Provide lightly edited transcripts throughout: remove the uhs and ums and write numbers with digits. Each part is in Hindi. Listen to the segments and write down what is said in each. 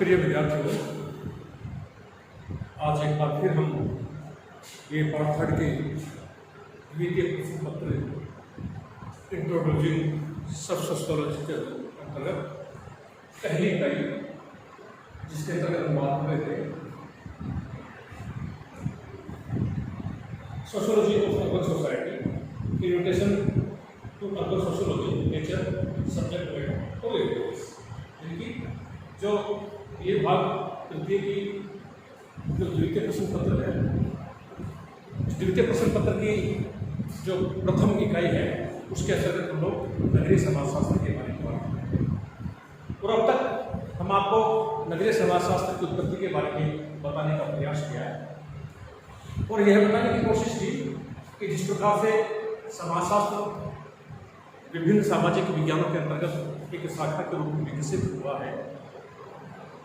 प्रिय विद्यार्थियों, आज एक बार फिर हम ये पार्ट थर्ड के द्वितीय प्रश्न पत्र इंट्रोड्यूसिंग सब सोशियोलॉजी के अंतर्गत पहली इकाई जिसके अंतर्गत हम बात कर रहे थे sociology of urban society, invitation to urban sociology, nature, subject matter और एरियाज, यानी कि जो ये भाग तृतीय की जो द्वितीय प्रश्न पत्र है, द्वितीय प्रश्न पत्र की जो प्रथम इकाई है उसके अंतर्गत हम लोग नगरीय समाजशास्त्र के बारे में बात करेंगे। और अब तक हम आपको नगरीय समाजशास्त्र की उत्पत्ति के बारे में बताने का प्रयास किया है और यह बताने की कोशिश की कि जिस प्रकार से समाजशास्त्र विभिन्न सामाजिक विज्ञानों के अंतर्गत एक शाखा के रूप में विकसित हुआ है,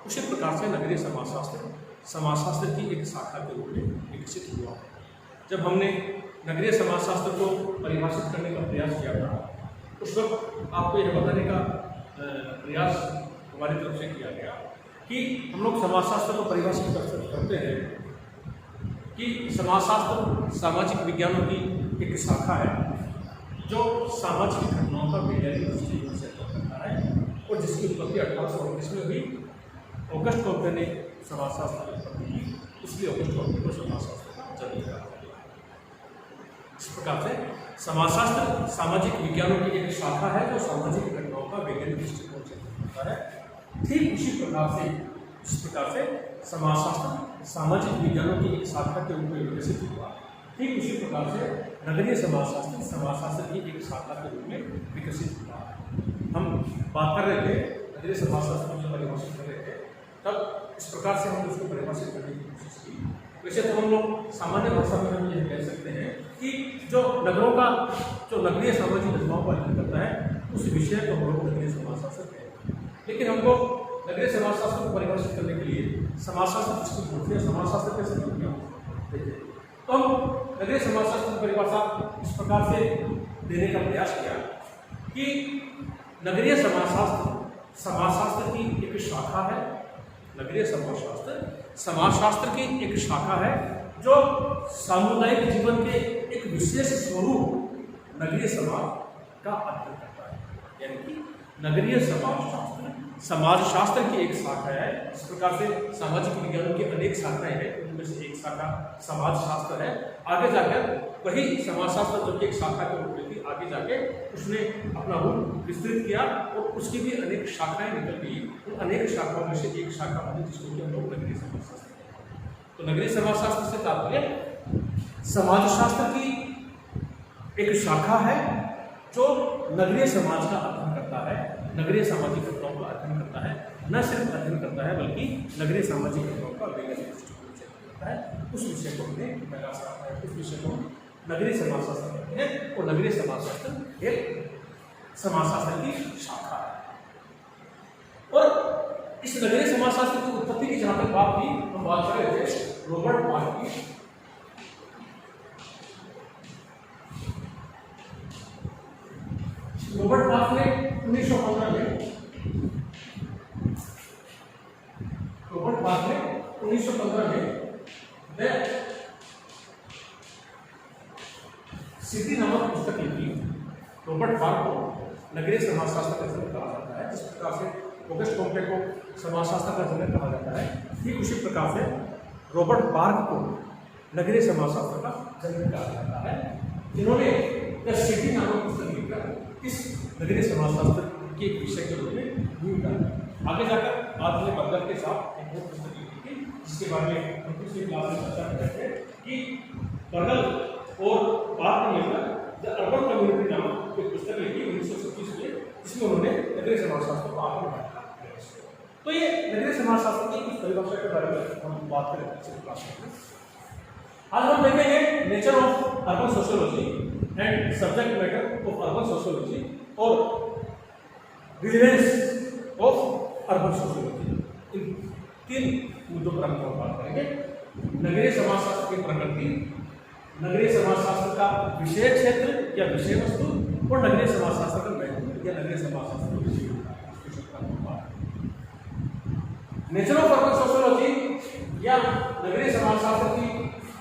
उसी प्रकार से नगरीय समाजशास्त्र की एक शाखा के रूप में विकसित हुआ है। जब हमने नगरीय समाजशास्त्र को परिभाषित करने का प्रयास किया था, उस वक्त आपको यह बताने का प्रयास हमारी तरफ से किया गया कि हम लोग समाजशास्त्र को परिभाषित करते हैं कि समाजशास्त्र सामाजिक विज्ञानों की एक शाखा है जो सामाजिक घटनाओं का वैज्ञानिक दृष्टिकोण से करता है और जिसकी उत्पत्ति 1819 में हुई। ऑगस्ट कॉम्टे ने समाजशास्त्र की उत्पत्ति की, इसलिए ऑगस्ट कॉम्टे को समाजशास्त्र का जनक कहा गया। इस प्रकार से समाजशास्त्र सामाजिक विज्ञानों की एक शाखा है जो सामाजिक घटनाओं का वैज्ञानिक दृष्टिकोण से करता है। ठीक उसी प्रकार से इस प्रकार से समाजशास्त्र सामाजिक विज्ञानों की एक शाखा के रूप में विकसित हुआ। ठीक उसी प्रकार से नगरीय समाजशास्त्र समाजशास्त्र की एक शाखा के रूप में विकसित हुआ। हम बात कर रहे थे नगरीय समाजशास्त्र को परिभाषित कर रहे थे, तब इस प्रकार से हम उसको परिभाषित करने की कोशिश की। वैसे तो हम लोग सामान्य भाषा में हम यह कह सकते हैं कि जो नगरों का जो नगरीय सामाजिक घटनाओं का अध्ययन करता है उस विषय को हम लोग नगरीय समाजशास्त्र कहते हैं। लेकिन हमको नगरीय समाजशास्त्र को परिभाषित करने के लिए समाजशास्त्र किसको बोलते हैं, समाजशास्त्र के संबंध में तो हम नगरीय समाजशास्त्र की परिभाषा इस प्रकार से देने का प्रयास किया कि नगरीय समाजशास्त्र की एक शाखा है। नगरीय समाजशास्त्र की एक शाखा है जो सामुदायिक जीवन के एक विशेष स्वरूप नगरीय समाज का अध्ययन करता है, यानी कि नगरीय समाजशास्त्र की एक शाखा है। इस प्रकार से सामाजिक विज्ञानों की अनेक शाखाएं हैं, उनमें से एक शाखा समाजशास्त्र है। आगे जाकर वही समाजशास्त्र जो कि एक शाखा के रूप में थी, आगे जाके उसने अपना रूप विस्तृत किया और उसकी भी अनेक शाखाएं निकल गई। उन अनेक शाखाओं में से एक शाखा बनी जिसको कि हम लोग नगरीय समाजशास्त्र कहते हैं। तो नगरीय समाजशास्त्र से तात्पर्य समाजशास्त्र की एक शाखा है जो नगरीय समाज का अध्ययन करता है, नगरीय सामाजिक घटनाओं का अध्ययन करता है। न सिर्फ अध्ययन करता है बल्कि नगरीय सामाजिक घटनाओं का वैज्ञानिक दृष्टिकोण से करता है। उस विषय को हमने उस विषय को नगरीय समाजशास्त्र कहते हैं और नगरीय समाजशास्त्र एक समाजशास्त्र की शाखा है। और इस नगरीय समाजशास्त्र की उत्पत्ति की जहां तक बात की, हम बात कर रहे थे रॉबर्ट बार्क की। रॉबर्ट बार्क ने 1915 में द सिटी नामक पुस्तक लिखी। रॉबर्ट बार्क को नगरीय समाजशास्त्र का जनक कहा जाता है। जिस प्रकार से ऑगस्ट कॉम्टे को समाजशास्त्र का जनक कहा जाता है, ठीक उसी प्रकार से रॉबर्ट बार्क को नगरीय समाजशास्त्र का जनक कहा जाता है, जिन्होंने द सिटी नामक पुस्तक लिखकर इस नगरीय समाजशास्त्र के एक विषय के रूप में भूमिका है। आगे जाकर बाद में बर्गर के साथ एक और पुस्तक लिखी थी, जिसके बारे में हम पिछले क्लास में चर्चा कर रहे थे कि बर्गर और बार्क ने मिलकर द अर्बन कम्युनिटी नामक एक पुस्तक लिखी 1926 में, जिसमें उन्होंने नगरीय समाजशास्त्र को आगे बढ़ाया। तो ये नगरीय समाजशास्त्र की कुछ परिभाषा के बारे में हम बात करें पिछले क्लास में। आज हम देखेंगे nature of urban sociology and subject matter of urban sociology और रिलेवेंस ऑफ अर्बन सोशियोलॉजी। इन तीन मुद्दों पर हम बात करेंगे। नगरीय समाजशास्त्र की प्रकृति, नगरीय समाजशास्त्र का विषय क्षेत्र या विषय वस्तु और नगरीय समाजशास्त्र का महत्व या नगरीय समाजशास्त्र का विषय। नेचर ऑफ अर्बन सोशियोलॉजी या नगरीय समाजशास्त्र की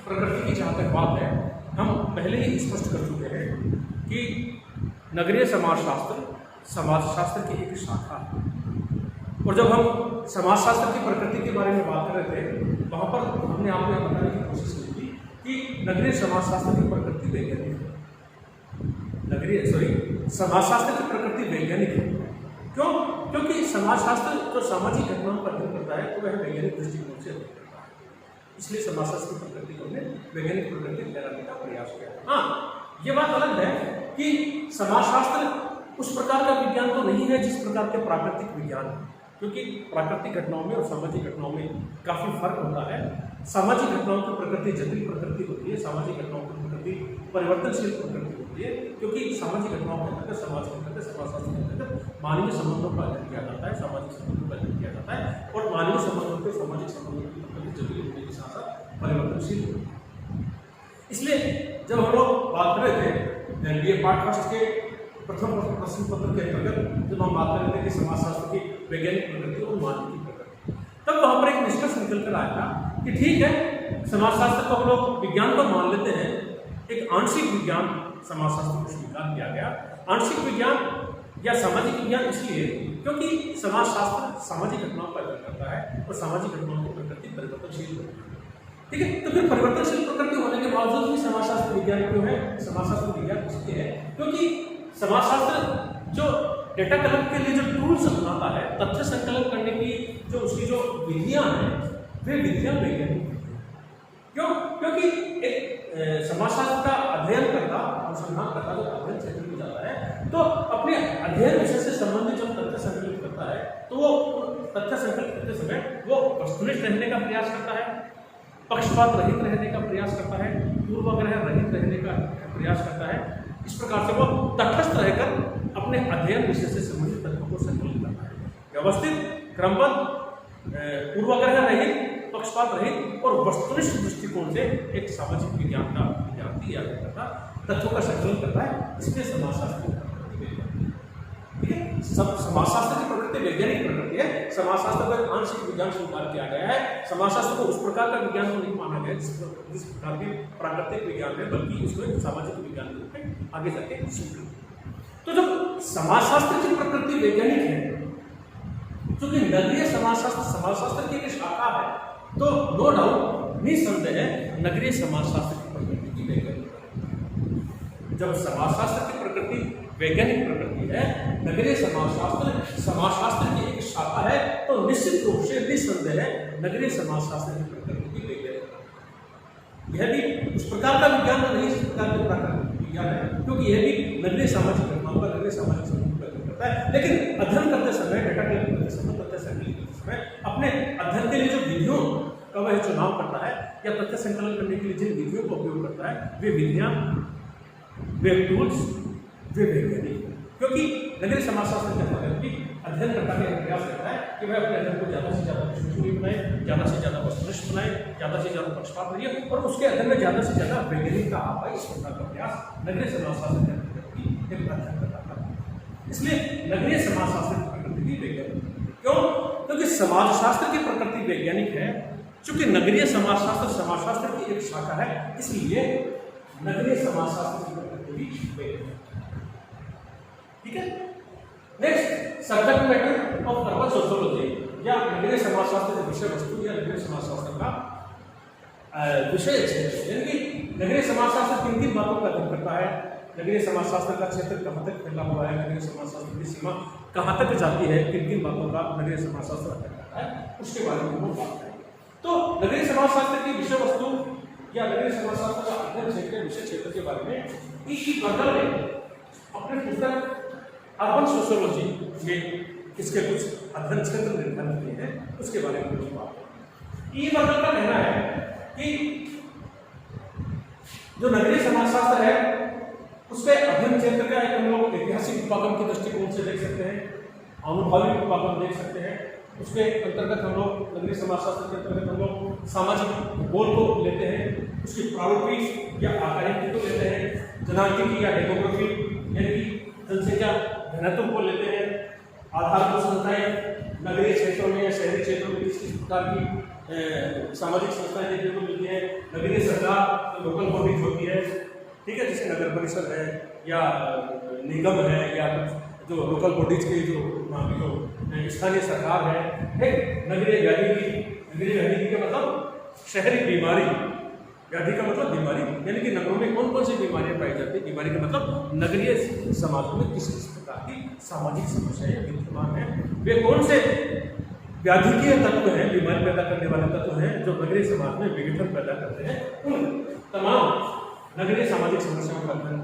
प्रकृति की जहाँ तक बात है, हम पहले ही स्पष्ट कर चुके हैं कि नगरीय समाजशास्त्र की एक शाखा है। और जब हम समाजशास्त्र की प्रकृति के बारे में बात कर रहे थे, वहाँ पर हमने आपको यह बताने की कोशिश की थी कि नगरीय समाजशास्त्र की प्रकृति वैज्ञानिक है। समाजशास्त्र की प्रकृति वैज्ञानिक है। क्यों? क्योंकि समाजशास्त्र जो सामाजिक घटनाओं पर अध्ययन करता है तो वह वैज्ञानिक दृष्टिकोण से अध्ययन करता है। इसलिए समाजशास्त्र की प्रकृति को हमने वैज्ञानिक प्रकृति ठहराने का प्रयास किया। हाँ, ये बात अलग है कि समाजशास्त्र उस प्रकार का विज्ञान तो नहीं है जिस प्रकार के प्राकृतिक विज्ञान है, क्योंकि प्राकृतिक घटनाओं में और सामाजिक घटनाओं में काफ़ी फर्क होता है। सामाजिक घटनाओं की प्रकृति जटिल प्रकृति होती है, सामाजिक घटनाओं की प्रकृति परिवर्तनशील प्रकृति होती है, क्योंकि सामाजिक घटनाओं के अंतर्गत समाज के अंतर्गत समाजशास्त्र के अंतर्गत मानवीय संबंधों का अध्ययन किया जाता है, सामाजिक संबंधों का अध्ययन किया जाता है और मानवीय संबंधों के सामाजिक संबंधों की प्रकृति जटिल होने के साथ साथ परिवर्तनशील होती है। इसलिए जब हम लोग बात कर रहे थे BA पार्ट फर्स्ट के प्रथम प्रश्न पत्र के अंतर्गत जब हम बात कर रहे थे कि समाजशास्त्र की वैज्ञानिक प्रकृति और मानवीय प्रकृति, तब वहाँ पर एक निष्कर्ष निकल कर आया था कि ठीक है, समाजशास्त्र को हम लोग विज्ञान को मान लेते हैं, एक आंशिक विज्ञान समाजशास्त्र को स्वीकार किया गया। आंशिक विज्ञान या सामाजिक विज्ञान इसलिए क्योंकि समाजशास्त्र सामाजिक घटनाओं पर अध्ययन करता है और सामाजिक घटनाओं की प्रकृति परिवर्तनशील होती है। ठीक है, तो फिर परिवर्तनशील प्रकृति होने के बावजूद भी समाजशास्त्र विज्ञान क्यों है? समाजशास्त्र विज्ञान इसलिए है क्योंकि समाजशास्त्र जो डेटा कलेक्ट के लिए जो टूल्स अपनाता है, तथ्य संकलन करने की जो उसकी जो विधियां हैं, वे विधियां वैज्ञानिक हैं। क्यों? क्योंकि एक समाजशास्त्र का अध्ययन करता, अनुसंधान करता जब अध्ययन क्षेत्र में जाता है तो अपने अध्ययन विषय से संबंधित जब तथ्य संकलित करता है तो वो तथ्य संकलित करते समय वो वस्तुनिष्ठ रहने का प्रयास करता है, पक्षपात रहित रहने का प्रयास करता है, पूर्वाग्रह रहित रहने का प्रयास करता है। इस प्रकार से वो तटस्थ रहकर अपने अध्ययन विषय से संबंधित तथ्यों को संकलित करता है, व्यवस्थित, क्रमबद्ध, पूर्वाग्रह रहित, पक्षपात रहित और वस्तुनिष्ठ दृष्टिकोण से एक सामाजिक विज्ञान का विद्यार्थी या तथ्यों का संकलन करता है। इसलिए समाजशास्त्र ठीक है, सब समाजशास्त्र की प्रकृति वैज्ञानिक प्रकृति है। समाजशास्त्र को एक आंशिक विज्ञान स्वीकार किया गया है। समाजशास्त्र को उस प्रकार का विज्ञान को नहीं माना गया जिस प्रकार के प्राकृतिक विज्ञान है, बल्कि इसको एक सामाजिक विज्ञान के रूप में आगे जाके स्वीकृत। तो जब समाजशास्त्र की प्रकृति वैज्ञानिक है, क्योंकि नगरीय समाजशास्त्र की एक शाखा है, तो नो डाउट निसंदेह नगरीय समाजशास्त्र की प्रकृति की वैज्ञानिक जब समाजशास्त्र की प्रकृति वैज्ञानिक प्रकृति है, नगरीय समाजशास्त्र की एक शाखा है, तो निश्चित रूप से निसंदेह नगरीय समाजशास्त्र की प्रकृति की वैज्ञानिक यह भी उस प्रकार का विज्ञान नहीं जिस प्रकार के प्राकृतिक विज्ञान है, क्योंकि यह भी नगरीय सामाजिक घटनाओं का नगरीय सामाजिक संबंध पर अध्ययन करता है। लेकिन अध्ययन करते समय, डेटा कलेक्ट करते समय, तथ्य संकलन करते समय अपने अध्ययन के लिए जो विधियों का वह चुनाव करता है या तथ्य संकलन करने के लिए जिन विधियों का उपयोग करता है, वे विधियां, वे टूल्स, वे वैज्ञानिक, क्योंकि नगरीय समाजशास्त्र क्या होता है कि अध्ययन करता है, प्रयास करता है कि वह अपने अध्ययन को ज़्यादा से ज़्यादा विश्वसनीय बनाए, ज़्यादा से ज़्यादा वस्तुनिष्ठ बनाए, ज़्यादा से ज़्यादा पक्षपात रहिए और उसके अध्ययन में ज़्यादा से ज़्यादा वैज्ञानिकता आ पाए। इस प्रकार का प्रयास नगरीय समाजशास्त्र के अंतर्गत एक अध्ययन करता है। इसलिए नगरीय समाजशास्त्र की प्रकृति भी वैज्ञानिक। क्यों? क्योंकि समाजशास्त्र की प्रकृति वैज्ञानिक है। चूंकि नगरीय समाजशास्त्र की एक शाखा है, इसलिए नगरीय समाजशास्त्र की प्रकृति भी वैज्ञानिक। ठीक है, next subject matter of urban sociology या नगरीय समाजशास्त्र के विषय वस्तु या नगरीय समाजशास्त्र का विषय क्षेत्र, यानी कि नगरीय समाजशास्त्र किन किन बातों का अध्ययन करता है, नगरीय समाजशास्त्र का क्षेत्र कहाँ तक फैला हुआ है, नगरीय समाजशास्त्र की सीमा कहाँ तक जाती है, किन किन बातों का नगरीय समाजशास्त्र अध्ययन करता है, उसके बारे में हम बात करेंगे। तो नगरीय समाजशास्त्र की विषय वस्तु या नगरीय समाजशास्त्र का अध्ययन क्षेत्र विषय क्षेत्र के बारे में ई बर्गर ने अपने पुस्तक अर्बन सोशियोलॉजी में इसके कुछ अध्ययन क्षेत्र निर्धारित किए हैं, उसके बारे में कुछ बात है। ई बर्गर का कहना है कि जो नगरीय समाजशास्त्र है उसके अध्ययन क्षेत्र का एक हम लोग ऐतिहासिक उपागम के दृष्टिकोण से देख सकते हैं, आनुभाविक उपागम देख सकते हैं। उसके अंतर्गत हम लोग नगरीय समाजशास्त्र के अंतर्गत हम लोग सामाजिक गोल को लेते हैं, उसकी प्रारूपिक या आकारिक को लेते हैं, जनांकिकी या डेमोग्राफी यानी कि जनसंख्या घनत्व को लेते हैं, आधारभूत संस्थाएं नगरीय क्षेत्रों में या शहरी क्षेत्रों में किस प्रकार की सामाजिक संस्थाएं देखने को मिलती है। नगरीय सरकार तो लोकल बॉडीज होती है, ठीक है, जैसे नगर परिषद है या निगम है या जो लोकल बॉडीज के जो स्थानीय सरकार है। नगरीय व्याधि का मतलब शहरी बीमारी, व्याधि का मतलब बीमारी, यानी कि नगरों में कौन कौन सी बीमारियां पाई जाती है। बीमारी का मतलब नगरीय समाज में किस किस प्रकार की सामाजिक समस्याएं विद्यमान है, वे कौन से व्याधिकीय तत्व हैं, बीमारी पैदा करने वाले तत्व हैं जो नगरीय समाज में विघटन पैदा करते हैं। उन तमाम नगरीय सामाजिक समस्याओं का अध्ययन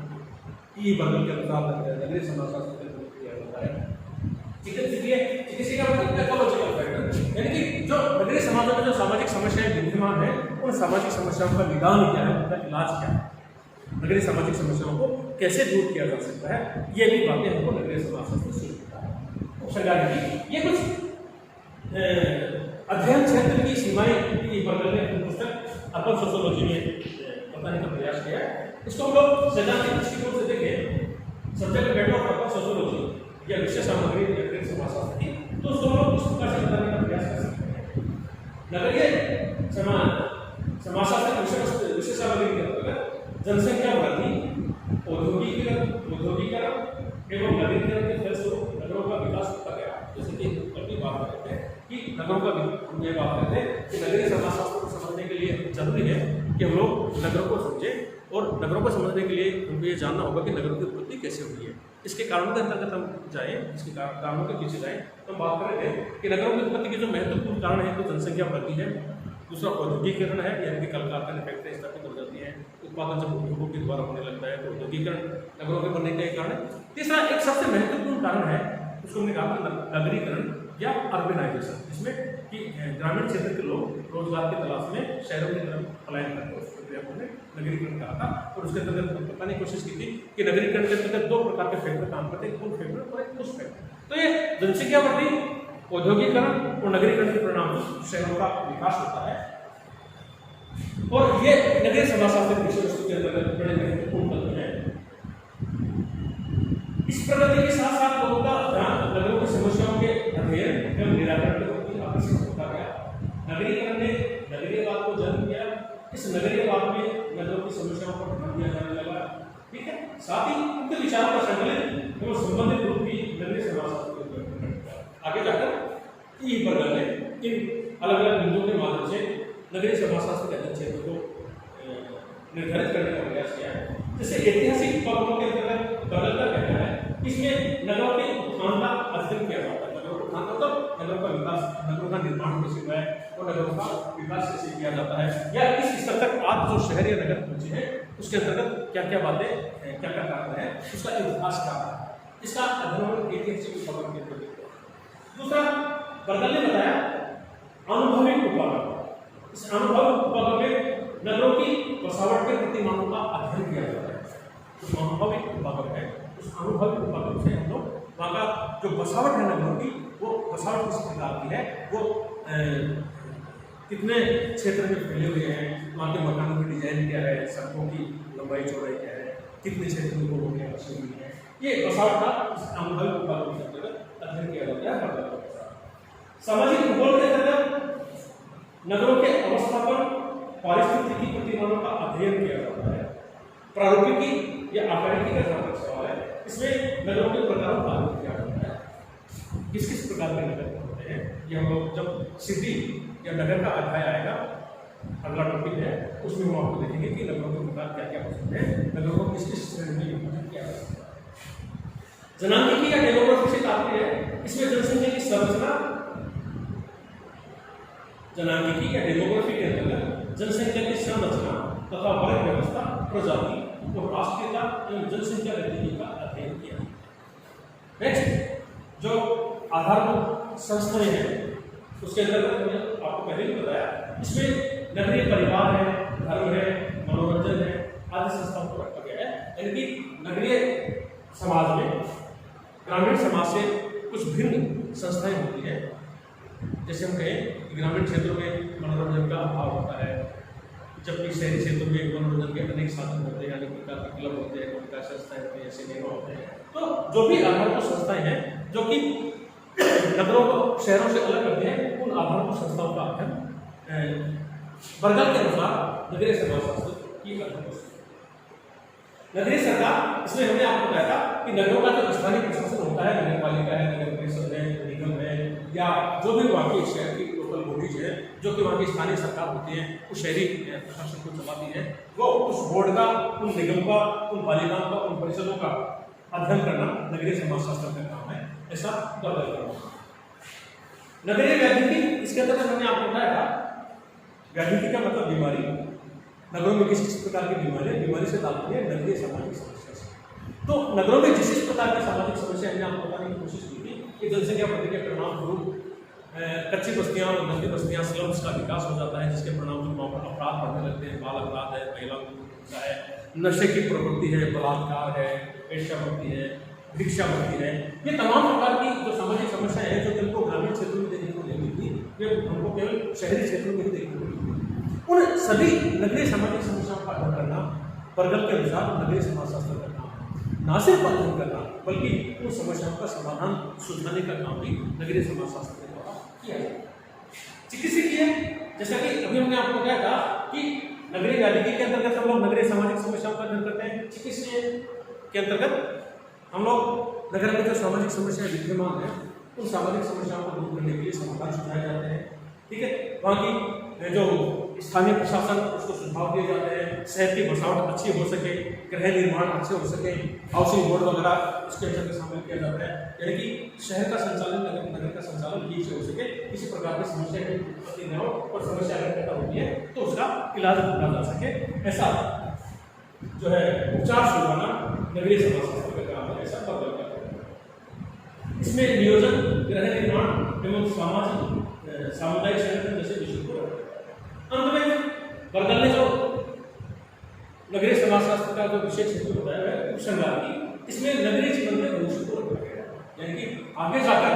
ई वर्गल के अनुसार नगरीय समाजशास्त्र के अंतर्गत किया जाता है। चिकित्सीय का मतलब पैथोलॉजिकल फैक्टर, यानी कि जो नगरीय समाजों में जो सामाजिक समस्याएं विद्यमान है उन सामाजिक समस्याओं का निदान क्या है, उनका इलाज क्या है, नगरीय सामाजिक समस्याओं को कैसे दूर किया जा सकता है, ये भी बातें हमको नगरीय समाजशास्त्र से सीखता है। ये कुछ अध्ययन क्षेत्र की सीमाएं पुस्तक अर्बन सोशियोलॉजी में बताने का प्रयास किया है। इसको हम लोग सैद्धांतिक दृष्टिकोण से देखें, subject matter of urban sociology या विषय सामग्री नगरीय समाजशास्त्र की, तो उसको हम लोग इस प्रकार से बताने का प्रयास कर सकते हैं। नगरीय समाजशास्त्र विषय सामग्री के अंतर्गत जनसंख्या वृद्धि, औद्योगिकीकरण एवं नगरीकरण के फलस्वरूप नगरों का विकास होता गया। जैसे कि कभी बात करते हैं कि नगरों का हम ये बात करते हैं कि नगरीय समाजशास्त्र को समझने के लिए जरूरी है कि हम लोग नगरों को समझें, और नगरों को समझने के लिए हमको ये जानना होगा कि नगरों की उत्पत्ति कैसे हुई है। इसके कारणों के अंतर्गत हम जाएँ, इसके कारणों के पीछे जाएँ तो हम बात कर रहे थे कि नगरों की उत्पत्ति के जो महत्वपूर्ण कारण है तो जनसंख्या वृद्धि है, दूसरा औद्योगिकीकरण है, यानी कि कल कारखाने फैक्ट्री स्थापित हो जाती है, उत्पादन जब उद्योगों के द्वारा होने लगता है तो औद्योगिकीकरण नगरों के बनने का एक कारण है। तीसरा एक सबसे महत्वपूर्ण कारण है, उसको हमने कहा नगरीकरण या अर्बेनाइजेशन, जिसमें कि ग्रामीण क्षेत्र के लोग रोजगार की तलाश में शहरों की तरफ पलायन करते हैं। उस प्रक्रिया को हमने नगरीकरण कहा था, और उसके अंतर्गत बताने की कोशिश की थी कि नगरीकरण के अंतर्गत दो प्रकार के फैक्टर काम करते हैं, पुल फैक्टर और एक पुश फैक्टर। तो ये जनसंख्या वृद्धि, औद्योगिकरण और नगरीकरण के परिणाम शहरों का विकास होता है, और ये नगरीय समाजशास्त्र विषय वस्तु के अंतर्गत बड़े महत्वपूर्ण तत्व हैं। इस प्रगति के साथ साथ लोगों का ध्यान नगरों की समस्याओं के अध्ययन एवं निराकरण के प्रति आकर्षित होता गया। नगरीकरण ने नगरीयवाद को जन्म दिया। इस नगरीयवाद में नगरों की समस्याओं पर ध्यान दिया जाने लगा, ठीक है। साथ ही उनके विचारों का संकलित एवं संबंधित रूप भी नगरीय समाजशास्त्र के आगे जाकर ई वर्गल ने इन अलग अलग बिंदुओं के माध्यम से नगरीय समाजशास्त्र के अध्ययन क्षेत्र को निर्धारित करने का प्रयास किया है। जैसे ऐतिहासिक उपक्रमों के अंतर्गत वर्गल का कहना है, इसमें नगरों के उत्थान का अध्ययन किया जाता है। नगरों का उत्थान मतलब नगरों का विकास, नगरों का निर्माण कैसे हुआ है और नगरों का विकास कैसे किया जाता है, या इस स्तर तक आज जो शहर या नगर पहुंचे हैं उसके अंतर्गत क्या क्या बातें, क्या क्या कारण है, उसका इतिहास क्या है, इसका अध्ययन ऐतिहासिक उपक्रम के अंतर्गत। दूसरा वर्गल ने बताया अनुभविक उपक्रम। इस अनुभव उपक्रम में नगरों की बसावट के प्रतिमानों का अध्ययन किया जाता है। जो अनुभविक उपक्रम है, उस अनुभविक उपक्रम से हम लोग वहाँ का जो बसावट है नगरों की, वो बसावट किस प्रकार की है, वो कितने क्षेत्र में फैले हुए हैं, वहाँ के मकानों की डिजाइन क्या है, सड़कों की लंबाई चौड़ाई क्या है, कितने क्षेत्र में लोगों की बसी हुई है, ये बसावट का अनुभविक उपक्रम के अंतर्गत अध्ययन किया जाता है। सामाजिक भूगोल के अंतर्गत नगरों के अवस्थापन, पारिस्थितिकी प्रतिमानों का अध्ययन किया जाता है। प्रारूपिकी या आकारिकी का जहाँ सवाल है, इसमें नगरों के प्रकारों का अध्ययन किया जाता है। किस किस प्रकार के नगर होते हैं, ये हम लोग जब सिटी या नगर का अध्याय आएगा, अगला टॉपिक है, उसमें हम आपको देखेंगे कि नगरों के प्रकार क्या क्या हो सकते हैं, नगरों को किस किस श्रेणी में विभाजित किया जा सकता है। जनांगिकी या डेमोग्राफी से तात्पर्य है, इसमें जनसंख्या की संरचना, जनांगिकी या डेमोग्राफी के अंतर्गत जनसंख्या की संरचना तथा वर्ग व्यवस्था, प्रजाति और राष्ट्रीयता एवं जनसंख्या गतिविधि का अध्ययन किया। नेक्स्ट जो आधारभूत संस्थाएं हैं उसके अंतर्गत मैंने आपको पहले भी बताया, इसमें नगरीय परिवार है, धर्म है, मनोरंजन है, आदि संस्थाओं को रखा गया है। यानी कि नगरीय समाज में ग्रामीण समाज से कुछ भिन्न संस्थाएं होती हैं। जैसे हम कहें कि ग्रामीण क्षेत्रों में मनोरंजन का अभाव होता है, जबकि शहरी क्षेत्रों में मनोरंजन के अनेक साधन होते हैं, अनेक प्रकार के क्लब होते हैं, विकास संस्थाएं होती हैं, सिनेमा होते हैं। तो जो भी आधारभूत संस्थाएं हैं जो कि नगरों को शहरों से अलग करते हैं, उन उन आधारभूत संस्थाओं का अध्ययन बर्गल के अनुसार नगरीय समाजशास्त्र की अध्ययन। नगरीय सरकार, इसमें हमने आपको बताया था कि नगरों का जो स्थानीय प्रशासन होता है, नगर पालिका है, नगर परिषद है, निगम है, या जो भी वहाँ की शहर की लोकल बॉडीज है जो कि वहाँ की स्थानीय सरकार होती है, उस शहरी प्रशासन को चलाती है, वो उस बोर्ड का, उन निगम का, उन पालिकाओं का, उन परिषदों का अध्ययन करना नगरीय समाजशास्त्र का काम है। ऐसा बर्गल करना। नगरीय व्याधिकी, इसके अंतर्गत हमने आपको बताया था, व्याधिकी का मतलब बीमारी। नगरों में किसी प्रकार की बीमारी से तात्पर्य नगरीय सामाजिक समस्या से। तो नगरों में जिस प्रकार की सामाजिक समस्या हमने आपको बताने की कोशिश की थी कि जनसंख्या वृद्धि के परिणाम स्वरूप कच्ची बस्तियां और गंदी बस्तियां, स्लम्स का विकास हो जाता है, जिसके परिणाम स्वरूप वहाँ पर अपराध बढ़ने लगते हैं। बाल अपराध है, महिला होता है, नशे की प्रवृत्ति है, बलात्कार है, वेश्यावृत्ति है, भिक्षावृत्ति है। ये तमाम प्रकार की जो सामाजिक समस्याएं हैं जो जिनको ग्रामीण क्षेत्रों में देखने को नहीं मिलती, वे हमको केवल शहरी क्षेत्रों में ही देखने को मिलती। उन सभी नगरीय सामाजिक समस्याओं का अध्ययन करना बर्गल के अनुसार नगरीय समाजशास्त्र का काम है। न सिर्फ अध्ययन करना बल्कि उन समस्याओं का समाधान सुझाने का काम भी नगरीय समाजशास्त्र के द्वारा किया जाता है। चिकित्सकीय, जैसा कि अभी हमने आपको बताया था कि नगरीय व्याधिकी के अंतर्गत हम लोग नगरीय सामाजिक समस्याओं का अध्ययन करते हैं। चिकित्सकीय के अंतर्गत हम लोग नगर में जो सामाजिक समस्याएं विद्यमान है, उन सामाजिक समस्याओं को दूर करने के लिए समाधान सुझाए जाते हैं। ठीक है, वहाँ की जो स्थानीय प्रशासन, उसको सुझाव दिए जाते हैं। शहर की बसावट अच्छी हो सके, गृह निर्माण अच्छे हो सके, हाउसिंग बोर्ड वगैरह इसके अंदर शामिल किया जाता है, यानी कि शहर का संचालन, नगर का संचालन ठीक से हो सके, किसी प्रकार की समस्या की उत्पत्ति न हो, और समस्या अगर पैदा होती है तो उसका इलाज किया जा सके। ऐसा जो है उपचार सुझाना नगरीय समाजशास्त्र का काम है। ऐसा बर्गल का काम। इसमें नियोजन, गृह निर्माण एवं सामुदायिक संगठन जैसे विषयों को। अंत में बर्गल ने जो नगरीय समाजशास्त्र का जो विशेष क्षेत्र बताया है उपसंहार की, इसमें नगरीय जीवन के भविष्य को रखा गया है, यानी कि आगे जाकर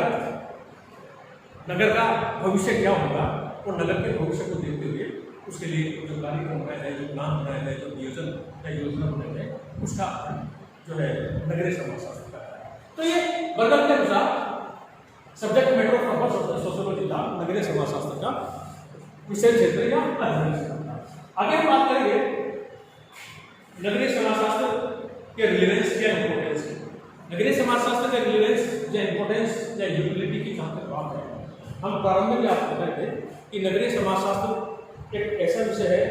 नगर का भविष्य क्या होगा और नगर के भविष्य को देखते हुए उसके लिए जो कार्यक्रम बनाया जाए, जो प्लान बनाया जाए, जो नियोजन या योजना बनाई जाए, उसका जो है नगरीय समाजशास्त्र का है। तो ये बर्गल के अनुसार सब्जेक्ट मैटर ऑफ सोशियोलॉजी था नगरीय समाजशास्त्र का विषय क्षेत्र या अध्ययन क्षेत्र। आगे हम बात करेंगे नगरीय समाजशास्त्र के रिलेवेंस या इंपोर्टेंस की। नगरीय समाजशास्त्र के रिलेवेंस या इंपोर्टेंस या यूटिलिटी की जहाँ तक बात है, हम प्रारंभ में भी आपको बताए थे कि नगरीय समाजशास्त्र एक ऐसा विषय है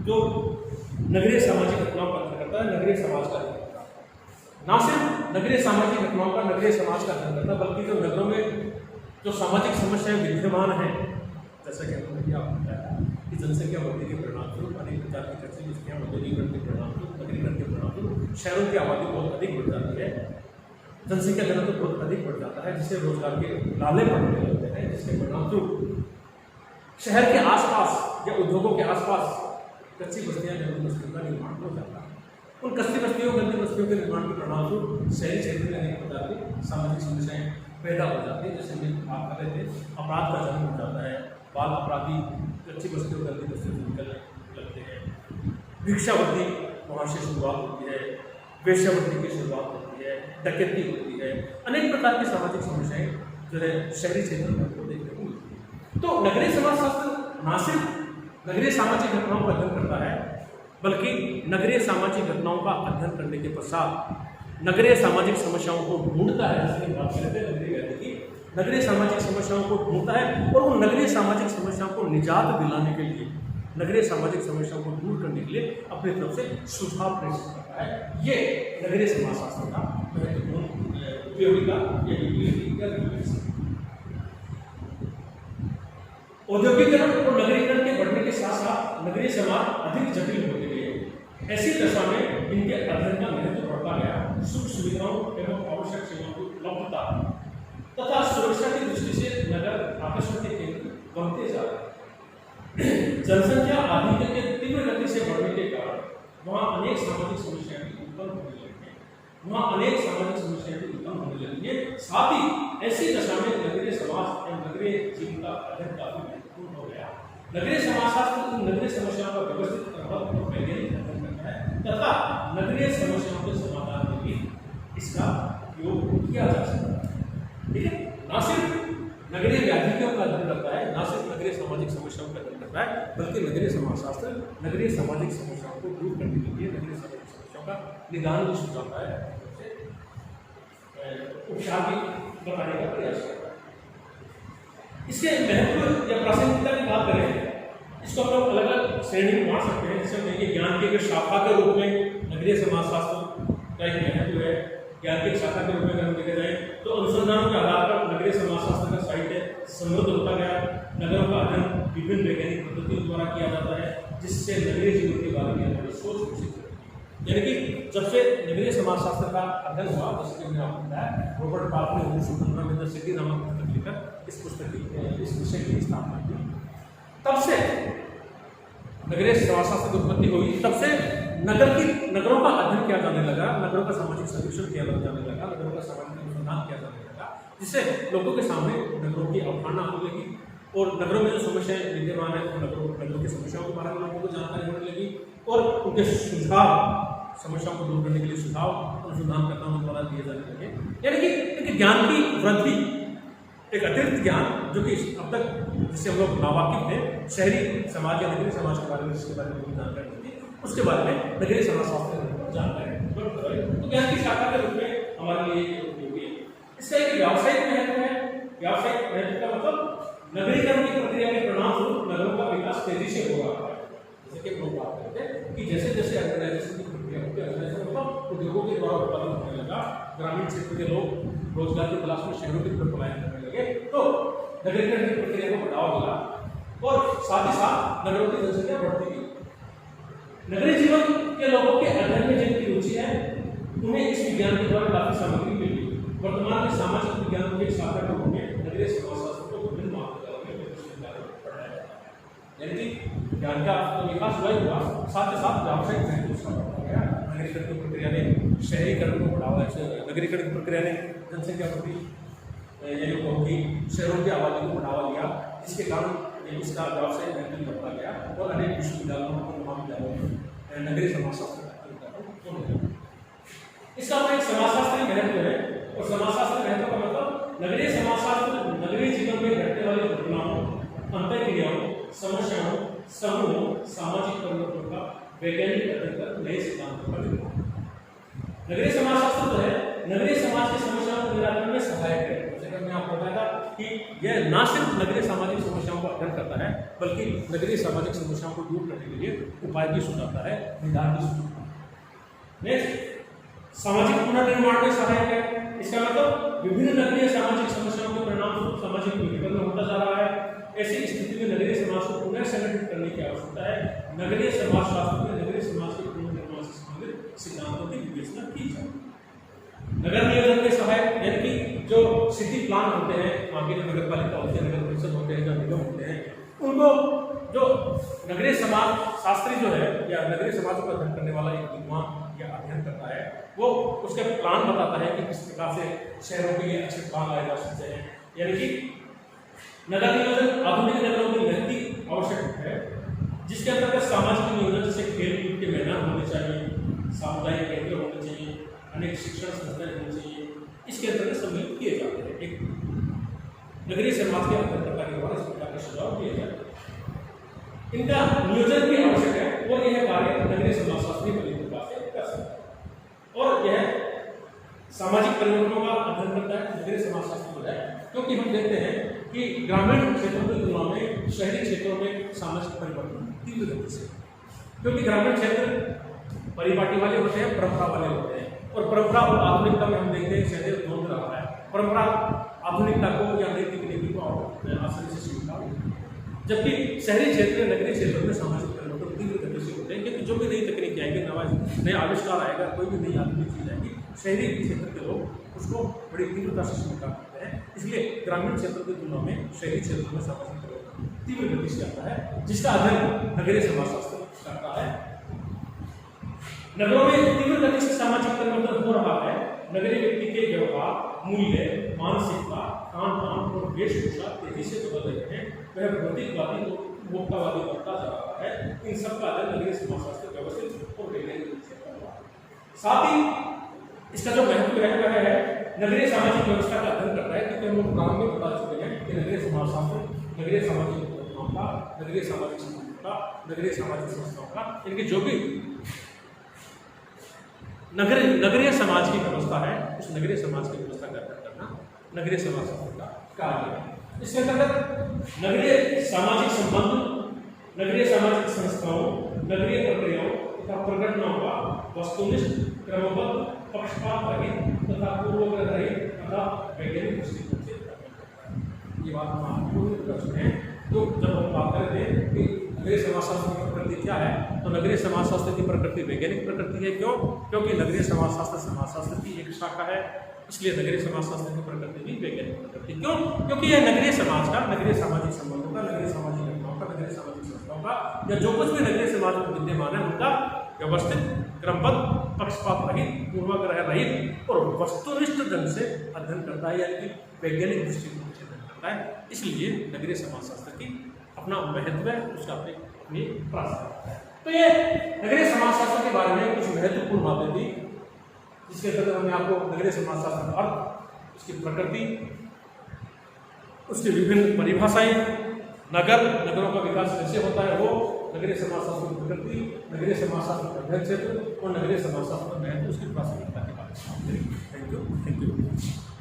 जो नगरीय सामाजिक घटनाओं का अध्ययन करता है, नगरीय समाज का अध्ययन करता है। न सिर्फ नगरीय सामाजिक घटनाओं का, नगरीय समाज का अध्ययन करता है, बल्कि जो नगरों में जो सामाजिक समस्याएं विद्यमान हैं, जैसा कि हमने आपको बताया कि जनसंख्या वृद्धि के परिणामस्वरूप अनेक प्रकार की कच्ची बस्तियां, औद्योगिकरण के परिणामस्वरूप, नगरीकरण के परिणामस्वरूप शहरों की आबादी बहुत अधिक बढ़ जाती है, जनसंख्या घनत्व तो बहुत अधिक बढ़ जाता है, जिससे रोजगार के लाले पड़ने लगते हैं, जिसके परिणामस्वरूप शहर के आसपास या उद्योगों के आसपास कच्ची बस्तियां, गंदी बस्तियों का निर्माण हो जाता है। उन कच्ची बस्तियों, गंदी बस्तियों के निर्माण के परिणामस्वरूप शहरी क्षेत्र में अनेक प्रकार की सामाजिक समस्याएं पैदा हो जाती है। जैसे हम बात कर रहे थे, अपराध का जन्म हो जाता है, बाल अपराधी कच्ची बस्तियों, गंदी बस्तियों से निकलने लगते हैं, भिक्षावृत्ति वहाँ से शुरुआत होती है, वेश्यावृत्ति की शुरुआत होती है, डकैती होती है, अनेक प्रकार की सामाजिक समस्याएं जो है शहरी क्षेत्र में हमको देखने को मिलती है। तो नगरीय समाजशास्त्र न सिर्फ नगरीय सामाजिक घटनाओं का अध्ययन करता है, बल्कि नगरीय सामाजिक घटनाओं का अध्ययन करने के पश्चात नगरीय सामाजिक समस्याओं को ढूंढता है। जैसे बात करते हैं नगरीय व्याधिकी, नगरीय सामाजिक समस्याओं को ढूंढता है और उन नगरीय सामाजिक समस्याओं को निजात दिलाने के लिए, नगरीय सामाजिक समस्याओं को दूर करने के लिए अपनी तरफ से सुझाव प्रेषित करता है। ये नगरीय समाजशास्त्र का महत्वपूर्ण उपयोगिता या यूटिलिटी या रिलेवेंस है। औद्योगिकरण और नगरीकरण के बढ़ने के साथ साथ नगरीय समाज अधिक जटिल होते गए। ऐसी दशा में इनके अध्ययन का महत्व बढ़ता गया। सुख सुविधाओं एवं आवश्यक सेवाओं की उपलब्धता तथा सुरक्षा की दृष्टि से नगर आकर्षण के केंद्र बनते जा रहे। जनसंख्या आधी के तीव्र गति से बढ़ने के कारण वहाँ अनेक सामाजिक समस्याएं उत्पन्न होने लगी हैं। वहाँ अनेक सामाजिक समस्याएं उत्पन्न होने लगी है। साथ ही ऐसी दशा में नगरीय समाज एवं नगरीय जीवन का अध्ययन काफी महत्वपूर्ण हो गया। नगरीय समाजशास्त्र इन नगरीय समस्याओं का व्यवस्थित क्रमबद्ध और वैज्ञानिक अध्ययन करता है तथा नगरीय समस्याओं के समाधान में भी इसका उपयोग किया जा सकता है। ठीक है, न सिर्फ नगरीय व्याधियों का अध्ययन करता है, न रहा है, बल्कि नगरीय समाजशास्त्र नगरीय सामाजिक समस्याओं को दूर करने के लिए, नगरीय सामाजिक समस्याओं का निदान भी सुझाता है, उपचार भी बताने का प्रयास करता है। इसके महत्व या प्रासंगिकता की बात करें, इसको हम लोग अलग अलग श्रेणी में बांट सकते हैं। जैसे देखिए, ज्ञान की एक शाखा के रूप में नगरीय समाजशास्त्र का एक महत्व है। ज्ञान की शाखा के रूप में अगर हम देखा जाए तो अनुसंधानों के आधार पर नगरीय समाजशास्त्र का साहित्य समृद्ध होता गया। नगरों का अध्ययन विभिन्न वैज्ञानिक पद्धतियों द्वारा किया जाता है, जिससे नगरीय जीवन के बारे में हमारी सोच विकसित होती है। यानी कि जब से नगरीय समाजशास्त्र का अध्ययन हुआ, जैसे कि मैंने आपको बताया, रॉबर्ट पार्क ने 1915 में द सिटी नामक पुस्तक लिखकर इस पुस्तक की इस विषय की स्थापना की। तब से नगरीय समाजशास्त्र की उत्पत्ति हुई, तब से नगरों का अध्ययन किया जाने लगा, नगरों का सामाजिक सर्वेक्षण किया जाने लगा, नगरों का सामाजिक अनुसंधान किया जाने लगा, जिससे लोगों के सामने नगरों की अवधारणा होने लगी और नगरों में जो समस्याएं विद्यमान है, नगरों की समस्याओं के बारे में लोगों को जानकारी होने लगी और उनके सुझाव, समस्याओं को दूर करने के लिए सुझाव अनुसंधान करना उनके द्वारा दिए जाने लगे। यानी कि ज्ञान की वृद्धि, एक अतिरिक्त ज्ञान जो कि अब तक जिससे हम लोग नावाकिफ थे, शहरी समाज या नगरीय समाज के बारे में, जिसके बारे में जानकारी नहीं थी, उसके बारे में नगरीय समाजशास्त्र जानकारी तो ज्ञान की शाखा के रूप में हमारे लिए उपयोगी है। इसका एक व्यावसायिक महत्व है। व्यावसायिक महत्व का मतलब नगरीकरण की प्रक्रिया के परिणाम स्वरूप नगरों का विकास तेजी से हो रहा है। जैसे कि हम बात करते हैं कि जैसे जैसे अर्बनाइजेशन की प्रक्रिया होती है, मतलब उद्योगों के द्वारा उत्पादन होने लगा, ग्रामीण क्षेत्र के लोग रोजगार की तलाश में शहरों की तरफ पलायन करने लगे, तो नगरीकरण की प्रक्रिया को बढ़ावा मिला और साथ ही साथ नगरों की जनसंख्या बढ़ती गई। नगरीय जीवन के लोगों के अध्ययन में जिनकी रुचि है, उन्हें इस विज्ञान के द्वारा काफी सामग्री मिली। वर्तमान में सामाजिक विज्ञान के शाखा के रूप में नगरीय समाजशास्त्र को विभिन्न महाविद्यालयों में विश्वविद्यालयों में पढ़ाया जाता है। यानी कि ज्ञान का विकास हुआ, साथ ही साथ व्यावसायिक महत्व उसका बढ़ा गया। नगरीकरण की प्रक्रिया ने शहरीकरण को बढ़ावा, नगरीकरण की प्रक्रिया ने जनसंख्या वृद्धि यानी कि शहरों की आबादी को बढ़ावा दिया, जिसके कारण इसका व्यवसाय महत्व बढ़ता गया और अनेक विश्वविद्यालयों और महाविद्यालयों में नगरीय समाजशास्त्र इसका अपना एक समाजशास्त्री महत्व है। और समाजशास्त्र महत्व का मतलब नगरीय समाजशास्त्र नगरीय जीवन में घटने वाली घटनाओं, अंतःक्रियाओं, समस्याओं, समूहों, सामाजिक परिवर्तनों का वैज्ञानिक अध्ययन कर नए सिद्धांतों का निर्माण। नगरीय समाजशास्त्र जो है नगरीय समाज की समस्याओं के निराकरण में सहायक है। जैसे मैं आपको बताया था कि यह न सिर्फ नगरीय सामाजिक समस्याओं का अध्ययन करता है, बल्कि नगरीय सामाजिक समस्याओं को दूर करने के लिए उपाय भी सुझाता है, निदान भी सुझाता है। नेक्स्ट, सामाजिक पुनर्निर्माण में सहायक है। इसका मतलब विभिन्न नगरीय सामाजिक समस्याओं के परिणामस्वरूप सामाजिक विघटन होता जा रहा है। ऐसी स्थिति में नगरीय समाज को पुनः संगठित करने की आवश्यकता है। नगरीय समाजशास्त्र में नगरीय समाज के पुनर्निर्माण से संबंधित सिद्धांतों की विवेचना की जाए। नगर नियोजन में सहायक, यानी कि जो सिटी प्लान होते हैं, वहाँ की जो नगर पालिका होती है, नगर परिषद होते हैं, जो निगम होते हैं, उनको जो नगरीय समाज शास्त्री जो है या नगरीय समाज को अध्ययन करने वाला एक विद्वान या अध्ययन करता है, वो उसके प्लान बताता है कि किस प्रकार से शहरों के लिए अच्छे प्लान लाए जा सकते हैं। यानी कि नगर नियोजन आधुनिक नगरों की नियुक्ति आवश्यक है, जिसके अंतर्गत सामाजिक नियोजन जैसे खेल कूद के मैदान होने चाहिए, सामुदायिक केंद्र होने चाहिए, अनेक शिक्षण संस्थाएं होनी चाहिए, इसके अंतर्गत सम्मिलित किए जाते हैं। एक नगरीय समाज के अंतर्गत के द्वारा इस प्रकार के सुझाव दिए जाते हैं। इनका नियोजन भी आवश्यक है और यह कार्य नगरीय समाजशास्त्री परिभाषा से कर सकता है। और यह सामाजिक परिवर्तनों का अध्ययन करता है नगरीय समाजशास्त्र जो है, क्योंकि हम देखते हैं कि ग्रामीण क्षेत्रों की तुलना में शहरी क्षेत्रों में सामाजिक परिवर्तन तीव्र गति से, क्योंकि ग्रामीण क्षेत्र परिपाटी वाले होते हैं, परंपरा वाले होते हैं, और परंपरा और आधुनिकता में हम देखते हैं शहर द्वंद्व रहा है। परंपरा आधुनिकता को या नैतिक नीति को आसानी से स्वीकार, जबकि शहरी क्षेत्र नगरीय क्षेत्रों में सामाजिक परिवर्तन तीव्र गति से होते हैं, क्योंकि जो भी नई तकनीक आएगी, नया आविष्कार आएगा, कोई भी नई आधुनिक चीज आएगी, शहरी क्षेत्र के लोग उसको बड़ी तीव्रता से स्वीकार करते हैं। इसलिए ग्रामीण क्षेत्र की तुलना में शहरी क्षेत्र में सामाजिक परिवर्तन तीव्र गति से आता है, जिसका अध्ययन नगरीय समाजशास्त्र करता है। नगरों में तीव्र गति से सामाजिक परिवर्तन हो रहा है। नगरीय व्यक्ति के व्यवहार, मूल्य, मानसिकता, खान पान और वेशभूषा तेजी से बदल रहे हैं। वह भौतिकवादी और उपभोक्तावादी बनता जा रहा है। इन सब का अध्ययन नगरीय समाजशास्त्र व्यवस्थित और वैज्ञानिक रूप से कर रहा है। साथ ही इसका जो महत्व है वह है नगरीय सामाजिक व्यवस्था का अध्ययन करता है, क्योंकि हम लोग प्रारंभ में बता चुके हैं कि नगरीय समाजशास्त्र नगरीय सामाजिक का, नगरीय सामाजिक संबंधों का, नगरीय सामाजिक संस्थाओं का, इनके जो भी नगरीय समाज की व्यवस्था है उस नगरीय समाज की व्यवस्था का अध्ययन करना नगरीय समाज शास्त्र का कार्य है। इसके अंतर्गत नगरीय सामाजिक संबंध, नगरीय सामाजिक संस्थाओं, नगरीय प्रक्रियाओं तथा प्रगटनाओं का वस्तुनिष्ठ, क्रमबद्ध, पक्षपात रहित तथा पूर्वग्रह रहित तथा वैज्ञानिक दृष्टिकोण से अध्ययन करता है। ये बात हम आपको कर चुके हैं। तो जब हम बात कर रहे थे कि नगरीय समाजशास्त्र की प्रकृति क्या है, तो नगरीय समाजशास्त्र की प्रकृति वैज्ञानिक प्रकृति है। क्यों? क्योंकि नगरीय समाजशास्त्र की एक शाखा है, इसलिए नगरीय समाजशास्त्र की प्रकृति भी वैज्ञानिक प्रकृति। क्यों? क्योंकि यह नगरीय समाज का, नगरीय सामाजिक संबंधों का, नगरीय सामाजिक घटनाओं का, नगरीय सामाजिक संस्थाओं का या जो कुछ भी नगरीय समाज में विद्यमान है उनका व्यवस्थित, क्रमबद्ध, पक्षपात रहित, पूर्वाग्रह रहित और वस्तुनिष्ठ ढंग से अध्ययन करता है, यानी कि वैज्ञानिक दृष्टिकोण से अध्ययन करता है। इसलिए नगरीय समाजशास्त्र की अपना महत्व है, उसका अपनी प्रासंगिकता है। तो ये नगरीय समाजशास्त्र के बारे में कुछ महत्वपूर्ण बातें थी, जिसके अंतर्गत हमने आपको नगरीय समाजशास्त्र का अर्थ, उसकी प्रकृति, उसकी विभिन्न परिभाषाएं, नगरों का विकास कैसे होता है, वो नगरीय समाजशास्त्र की प्रकृति, नगरीय समाजशास्त्र का अध्ययन क्षेत्र और नगरीय समाजशास्त्र का महत्व, उसकी प्रासंगिकता के बारे में। Thank you.